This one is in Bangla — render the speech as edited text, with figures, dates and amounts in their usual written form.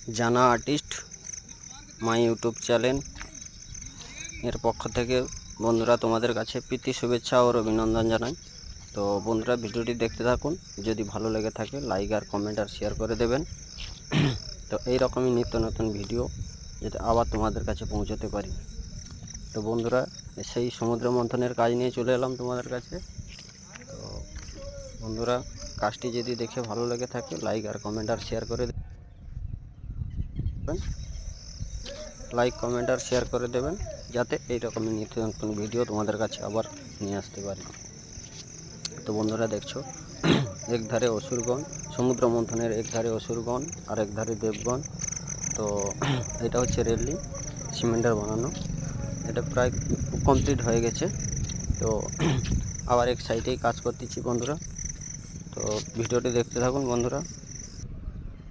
জানা আর্টিস্ট মাই ইউটিউব চ্যানেল এর পক্ষ থেকে বন্ধুরা তোমাদের কাছে প্রীতি শুভেচ্ছা ও অভিনন্দন জানাই। তো বন্ধুরা ভিডিওটি দেখতে থাকুন, যদি ভালো লেগে থাকে লাইক আর কমেন্ট আর শেয়ার করে দেবেন। তো এই রকমই নিত্য নতুন ভিডিও যাতে আবার তোমাদের কাছে পৌঁছতে পারি। তো বন্ধুরা সেই সমুদ্র মন্থনের কাজ নিয়ে চলে এলাম তোমাদের কাছে। তো বন্ধুরা কাজটি যদি দেখে ভালো লেগে থাকে লাইক আর কমেন্ট আর শেয়ার করে দেবেন, লাইক কমেন্ট আর শেয়ার করে দেবেন যাতে এইরকমই নিত্য নতুন ভিডিও তোমাদের কাছে আবার নিয়ে আসতে পারি। তো বন্ধুরা দেখছো এক ধারে অসুরগণ, সমুদ্র মন্থনের এক ধারে অসুরগণ আর এক ধারে দেবগণ। তো এটা হচ্ছে রেলিং সিমেন্টের বানানো, এটা প্রায় কমপ্লিট হয়ে গেছে। তো আবার এক সাইডেই কাজ করতেছি বন্ধুরা। তো ভিডিওটি দেখতে থাকুন বন্ধুরা।